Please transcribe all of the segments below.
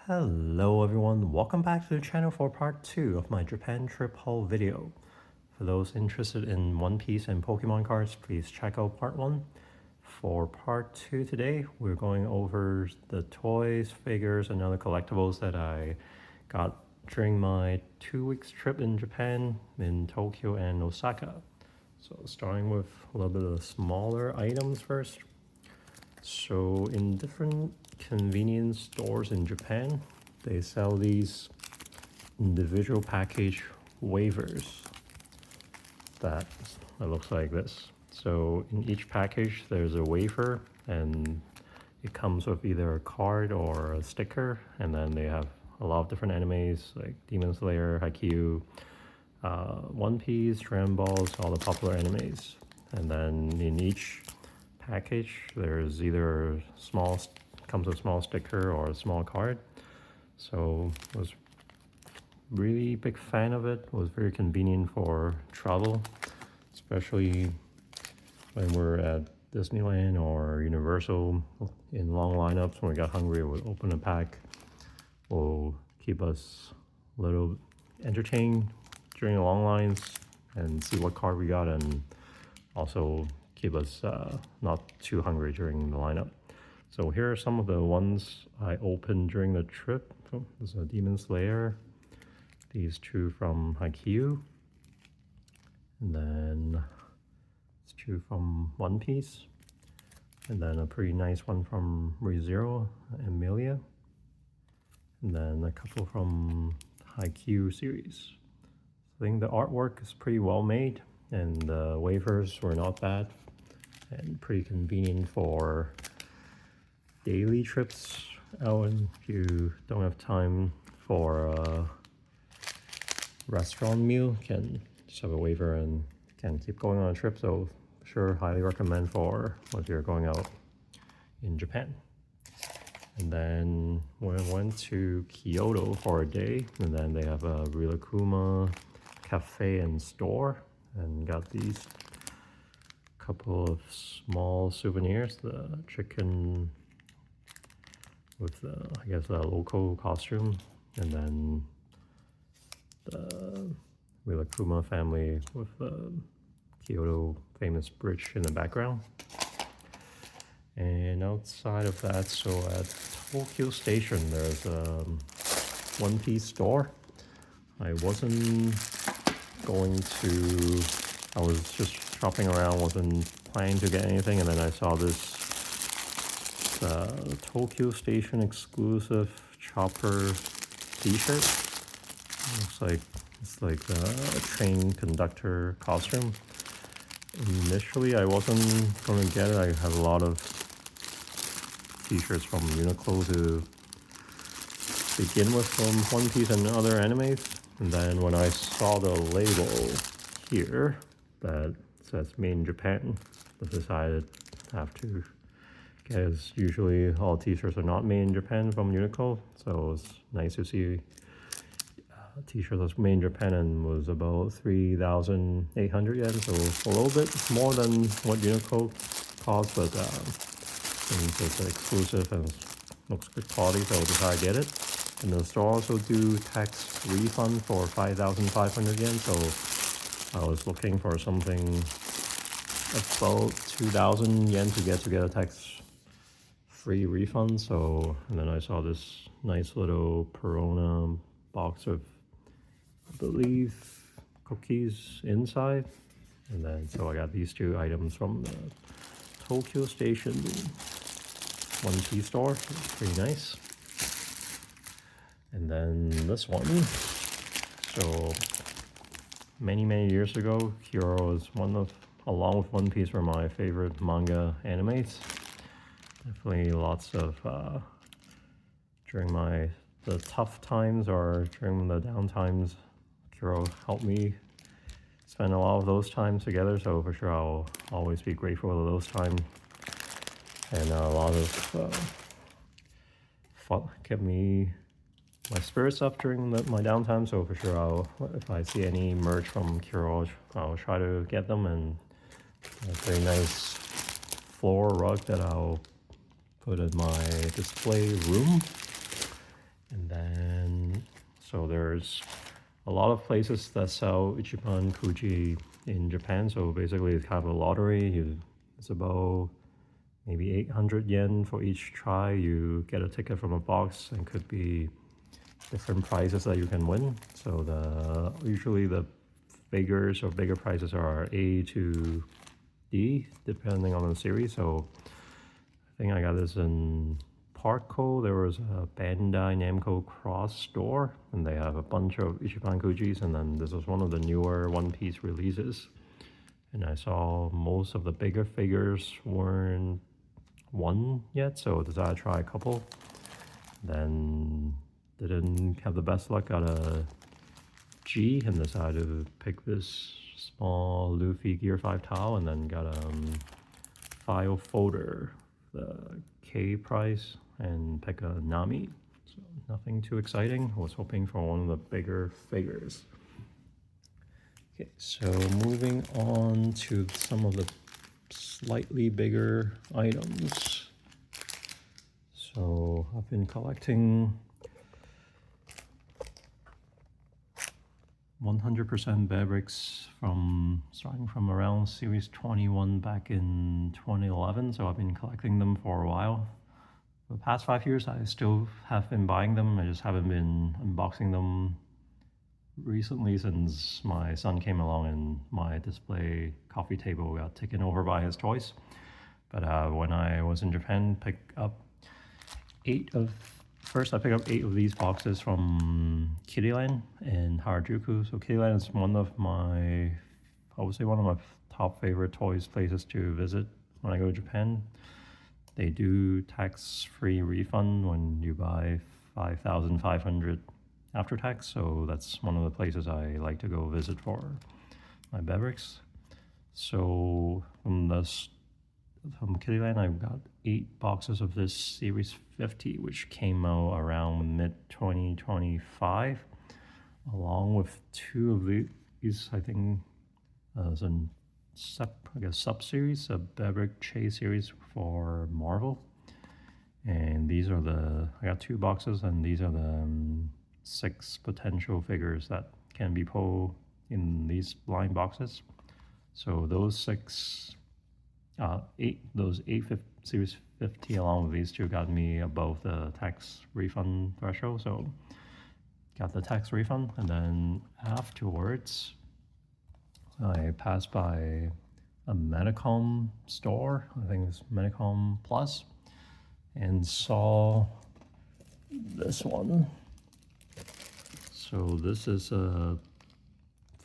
Hello everyone, welcome back to the channel for part 2 of my Japan trip haul video. For those interested in One Piece and Pokemon cards, please check out part 1. For part 2 today, we're going over the toys, figures, and other collectibles that I got during my 2 weeks trip in Japan, in Tokyo and Osaka. So starting with a little bit of smaller items first. So in different convenience stores in Japan, they sell these individual package waivers that looks like this. So in each package there's a waiver and it comes with either a card or a sticker, and then they have a lot of different animes like Demon Slayer, Haikyuu, One Piece, Dragon Balls, all the popular animes. And then in each package there's either comes with a small sticker or a small card. So I was really big fan of it. It was very convenient for travel, especially when we're at Disneyland or Universal in long lineups. When we got hungry, we'll open a pack. Will keep us a little entertained during the long lines and see what card we got, and also keep us not too hungry during the lineup. So here are some of the ones I opened during the trip. Oh, there's a Demon Slayer, these two from Haikyuu, and then it's two from One Piece, and then a pretty nice one from ReZero, Emilia, and then a couple from Haikyuu series. I think the artwork is pretty well made, and the waivers were not bad, and pretty convenient for daily trips out, and if you don't have time for a restaurant meal, you can just have a waiver and can keep going on a trip. So sure, highly recommend for if you're going out in Japan. And then we went to Kyoto for a day, and then they have a Rilakkuma cafe and store, and got these couple of small souvenirs, the chicken with the, I guess, the local costume, and then the Rilakkuma family with the Kyoto famous bridge in the background. And outside of that, so at Tokyo Station there's a One Piece store. I wasn't going to, I was just shopping around, wasn't planning to get anything, and then I saw this Tokyo Station exclusive Chopper t-shirt. It's like a train conductor costume. Initially I wasn't going to get it. I have a lot of t-shirts from Uniqlo to begin with from One Piece and other animes, and then when I saw the label here that says made in Japan, I decided I have to, because usually all t-shirts are not made in Japan from Uniqlo, so it's nice to see a t-shirt that's made in Japan, and was about 3,800 yen, so a little bit more than what Uniqlo costs, but since it's exclusive and looks good quality, so I decided to get it. And the store also do tax refund for 5,500 yen, so I was looking for something about 2,000 yen to get a tax-free refund. So, and then I saw this nice little Perona box of, I believe, cookies inside. And then, so I got these two items from the Tokyo Station One Piece store. It's pretty nice. And then this one. So many years ago, Kuro was along with One Piece, were my favorite manga animes. Definitely lots of during the tough times or during the down times, Kuro helped me spend a lot of those times together, so for sure I'll always be grateful for those times. And a lot of fun, kept my spirits up during my downtime, so for sure if I see any merch from Kuro, I'll try to get them. And a very nice floor rug that I'll put in my display room. And So there's a lot of places that sell Ichiban Kuji in Japan. So basically it's kind of a lottery. It's about maybe 800 yen for each try. You get a ticket from a box and could be different prizes that you can win. So usually the figures or bigger prizes are A to D depending on the series. So I think I got this in Parco. There was a Bandai Namco Cross store and they have a bunch of Ichiban Kujis, and then this was one of the newer One Piece releases. And I saw most of the bigger figures weren't won yet, so I decided to try a couple. Then didn't have the best luck, got a G and decided to pick this small Luffy Gear 5 towel, and then got a file folder, the K price, and pick a Nami. So nothing too exciting. I was hoping for one of the bigger figures. Okay, so moving on to some of the slightly bigger items. So I've been collecting 100% Bearbricks starting from around series 21 back in 2011. So I've been collecting them for a while. For the past 5 years, I still have been buying them. I just haven't been unboxing them recently since my son came along and my display coffee table got taken over by his toys. But when I was in Japan, I picked up 8 of these boxes from Kiriland in Harajuku. So Kiriland is one of my top favorite toys places to visit when I go to Japan. They do tax-free refund when you buy 5,500 after tax, so that's one of the places I like to go visit for my Bearbricks. So from Kittyland, I've got 8 boxes of this Series 50, which came out around mid-2025, along with 2 of these, I think, as a sub-series, a Bearbrick Chase series for Marvel. And these are I got 2 boxes, and these are the 6 potential figures that can be pulled in these blind boxes. So those 8 Series 50 along with these 2 got me above the tax refund threshold, so got the tax refund. And then afterwards I passed by a Medicom store, I think it's Medicom Plus, and saw this one. So this is from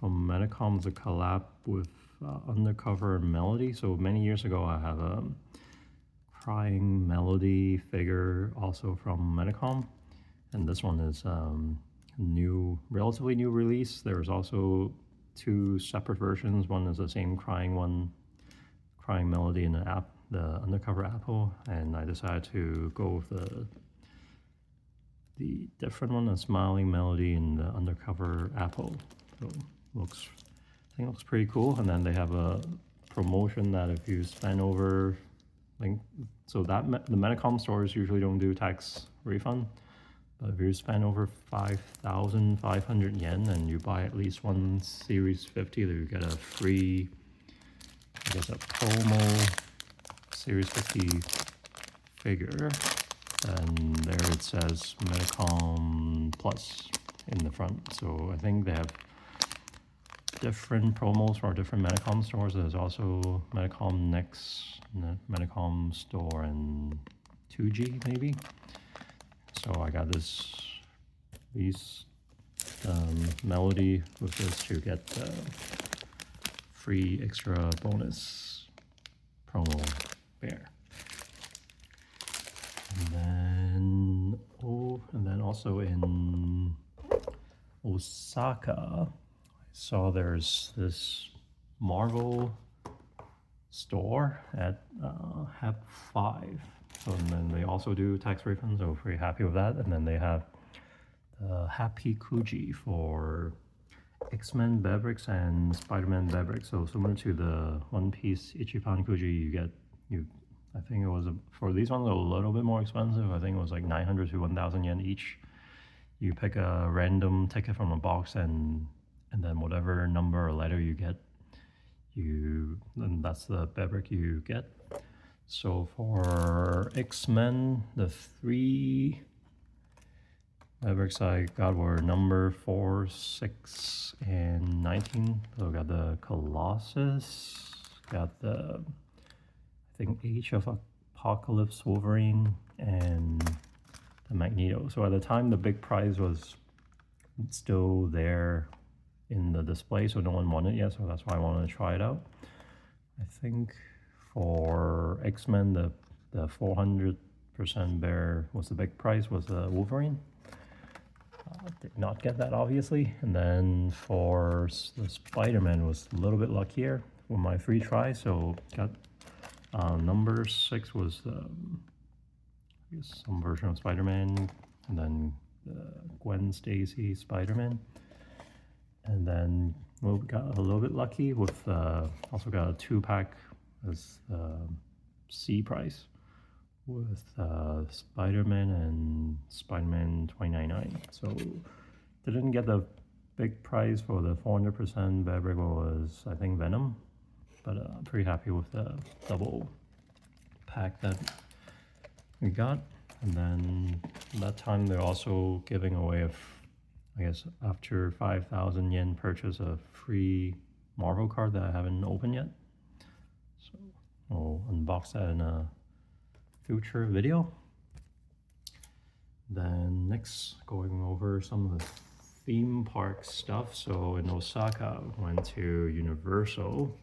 Medicom's a collab with Undercover Melody. So many years ago I have a Crying Melody figure also from Medicom, and this one is relatively new release. There's also 2 separate versions. One is the same Crying Melody in the Undercover Apple, and I decided to go with the different one, a Smiling Melody in the Undercover Apple. So I think it looks pretty cool. And then they have a promotion that if you spend over, the Medicom stores usually don't do tax refund, but if you spend over 5,500 yen and you buy at least one Series 50, you get a free, a promo Series 50 figure. And there it says Medicom Plus in the front. So I think they have different promos for different Medicom stores. There's also Medicom Next, Medicom Store, and 2G maybe. So I got these Melody with this to get free extra bonus promo bear. And then also in Osaka, I saw there's this Marvel store at Hep 5. So, and then they also do tax refunds, so pretty happy with that. And then they have the Happy Kuji for X-Men Bearbricks and Spider-Man Bearbricks. So similar to the One Piece Ichiban Kuji, I think it was for these ones a little bit more expensive. I think it was like 900 to 1,000 yen each. you pick a random ticket from a box, and then whatever number or letter you get, then that's the Bearbrick you get. So for X-Men, the 3 Bearbricks I got were number 4, 6, and 19. So I got the Colossus, got the, I think, Age of Apocalypse Wolverine, and the Magneto. So at the time, the big prize was still there in the display, so no one won it yet, so that's why I wanted to try it out. I think for X-Men, the 400% bear was the big prize, was the Wolverine. Did not get that, obviously. And then for the Spider-Man was a little bit luckier with my 3 tries, so got number 6 was I guess some version of Spider-Man, and then Gwen Stacy Spider-Man. And then we got a little bit lucky with also got a 2-pack as C price with Spider-Man and Spider-Man 2099. So didn't get the big prize for the 400% Bearbrick, was I think Venom, but I'm pretty happy with the double pack that we got. And then that time they're also giving away I guess after 5,000 yen purchase, a free Marvel card that I haven't opened yet. So I'll unbox that in a future video. Then next, going over some of the theme park stuff. So in Osaka, went to Universal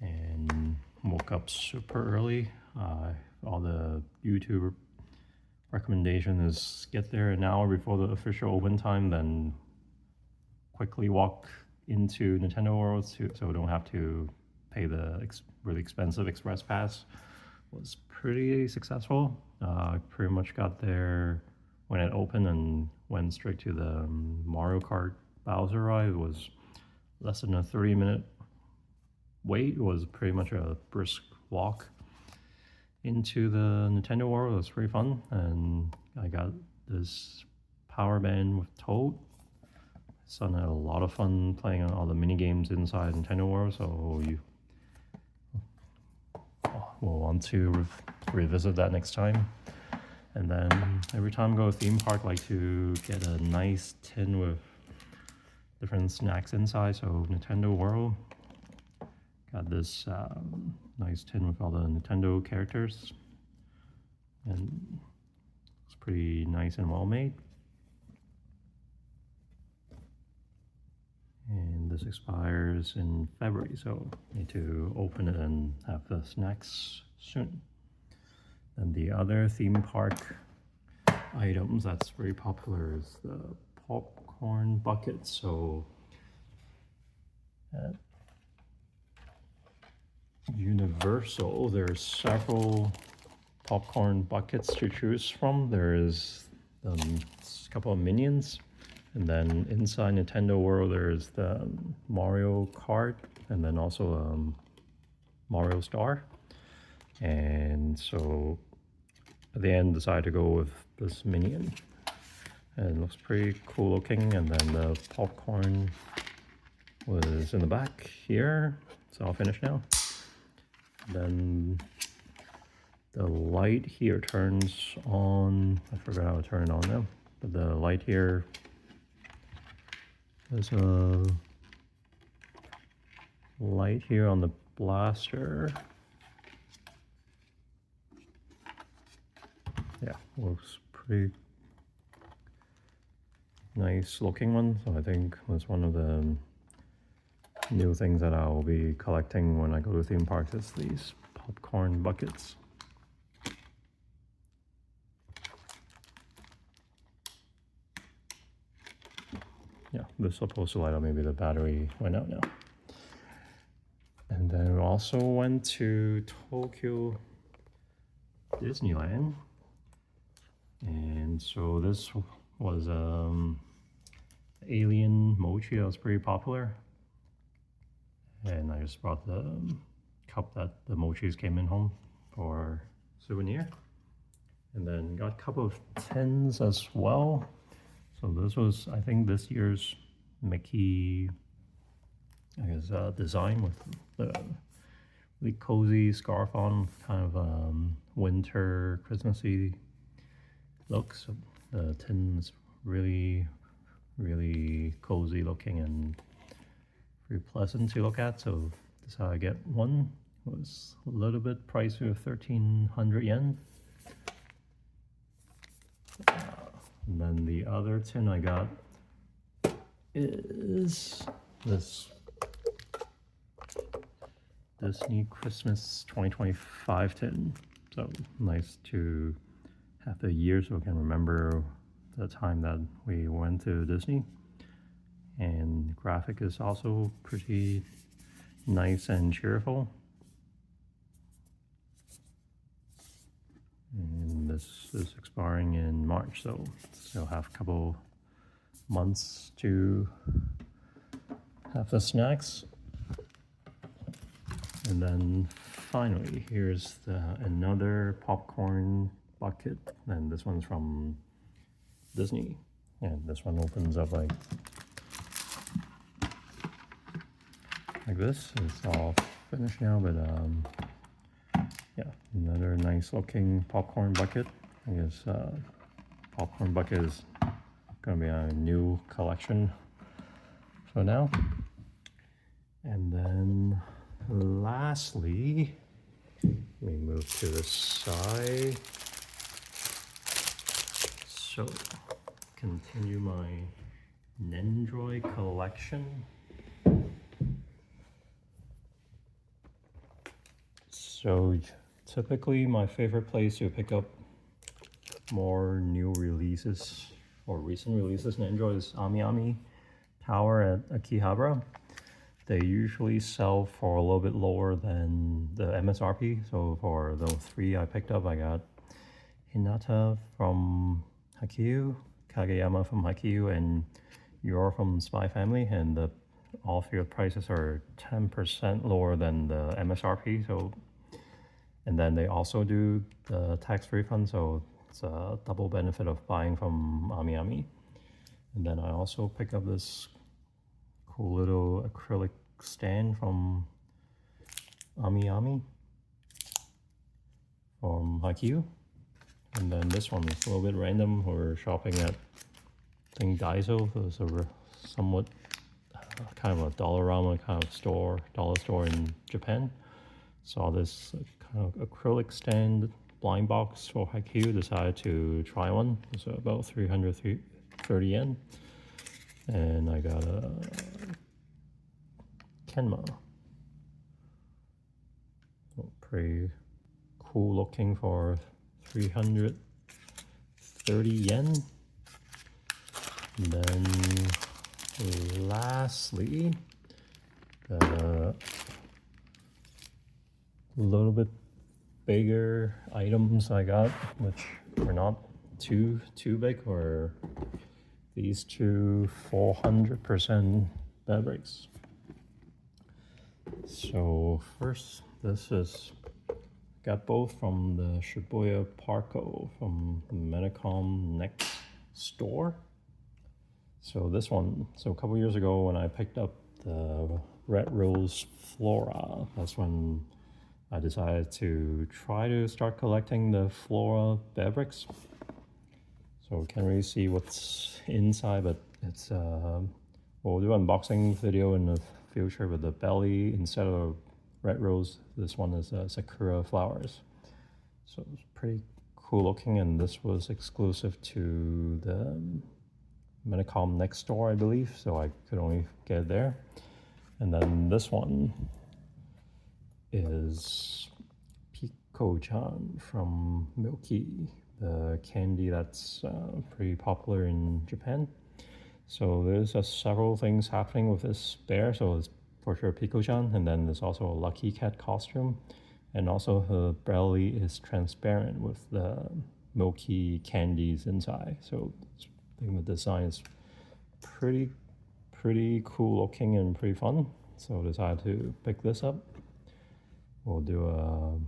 and woke up super early. All the YouTube recommendation is get there an hour before the official open time, then quickly walk into Nintendo World so don't have to pay the really expensive express pass. Was pretty successful. Pretty much got there when it opened and went straight to the Mario Kart Bowser ride. It was less than a 30-minute wait. It was pretty much a brisk walk into the Nintendo World. It was pretty fun, and I got this power band with Toad. My son had a lot of fun playing on all the mini games inside Nintendo World, so we'll want to revisit that next time. And then every time I go to a theme park, I like to get a nice tin with different snacks inside. So Nintendo World got this nice tin with all the Nintendo characters, and it's pretty nice and well made. And this expires in February, so need to open it and have the snacks soon. And the other theme park items that's very popular is the popcorn bucket. So at Universal, there's several popcorn buckets to choose from. There is a couple of Minions, and then inside Nintendo World there's the Mario Kart, and then also Mario Star. And so at the end decided to go with this Minion, and it looks pretty cool looking. And then the popcorn was in the back here. It's all finished now. Then the light here turns on. I forgot how to turn it on now, but the light here, there's a light here on the blaster. Yeah, looks pretty nice looking one. So I think that's one of the new things that I'll be collecting when I go to theme parks, is these popcorn buckets. Yeah, this is supposed to light up. Maybe the battery went out now. And then we also went to Tokyo Disneyland. And so this was alien mochi that was pretty popular. And I just brought the cup that the mochis came in home for souvenir. And then got a couple of tins as well. So this was, I think, this year's Mickey, I guess, design with the really cozy scarf on, kind of winter Christmassy look. So the tin is really, really cozy looking and very pleasant to look at. So that's how I get one. It was a little bit pricey of 1,300 yen. And then the other tin I got is this Disney Christmas 2025 tin. So nice to have the year so I can remember the time that we went to Disney. And the graphic is also pretty nice and cheerful. And this is expiring in March, so still have a couple months to have the snacks. And then finally, here's another popcorn bucket, and this one's from Disney. And this one opens up like this. It's all finished now, but yeah, another nice looking popcorn bucket. I guess popcorn bucket is gonna be a new collection for now. And then lastly, let me move to the side. So continue my Nendoroid collection. So typically my favorite place to pick up more new releases or recent releases Nendoroid is Ami Tower at Akihabara. They usually sell for a little bit lower than the MSRP. So for those three I picked up, I got Hinata from Haikyuu, Kageyama from Haikyuu, and Yor from Spy Family, and all three prices are 10% lower than the MSRP. So, and then they also do the tax refund, so it's a double benefit of buying from Ami. And then I also picked up this cool little acrylic stand from Ami from Haikyuu. And then this one is a little bit random. We're shopping at, I think, Daiso. It's a somewhat kind of a Dollarama kind of dollar store in Japan. Saw this kind of acrylic stand blind box for Haikyuu. Decided to try one. It's about 330 yen. And I got a Kenma. So pretty cool looking for 330 yen. And then lastly, a little bit bigger items I got, which were not too big, were these two 400% Bearbricks. So first, this is got both from the Shibuya Parko from the Medicom Next store. So this one, so a couple years ago when I picked up the Red Rose Flora, that's when I decided to try to start collecting the Flora Bearbricks. So we can't really see what's inside, but it's we'll do an unboxing video in the future. With the belly, instead of red rose, this one is sakura flowers. So it's pretty cool looking, and this was exclusive to the Medicom Next store, I believe, so I could only get it there. And then this one is Pico-chan from Milky, the candy that's pretty popular in Japan. So there's several things happening with this bear. So it's for sure Pico-chan, and then there's also a Lucky Cat costume, and also her belly is transparent with the milky candies inside. So I think the design is pretty cool looking and pretty fun. So I decided to pick this up. We'll do a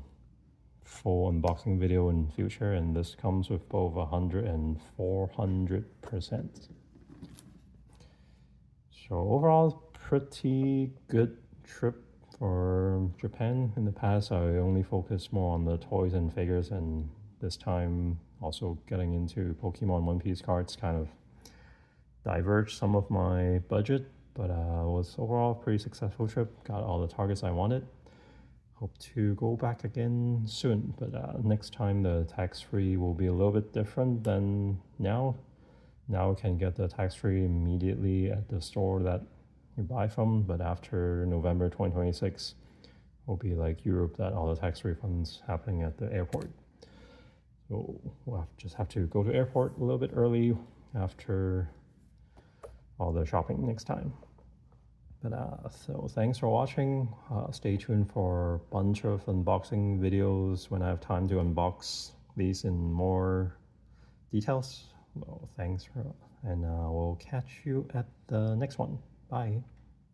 full unboxing video in future, and this comes with both 100 and 400%. So overall, pretty good trip for Japan. In the past, I only focused more on the toys and figures, and this time also getting into Pokemon One Piece cards kind of diverged some of my budget, but it was overall a pretty successful trip. Got all the targets I wanted. Hope to go back again soon, but next time the tax-free will be a little bit different than now. Now you can get the tax-free immediately at the store that you buy from, but after November 2026, will be like Europe, that all the tax refunds happening at the airport. So we'll just have to go to airport a little bit early after all the shopping next time. But so thanks for watching. Stay tuned for a bunch of unboxing videos when I have time to unbox these in more details. Well, thanks and we'll catch you at the next one. Bye.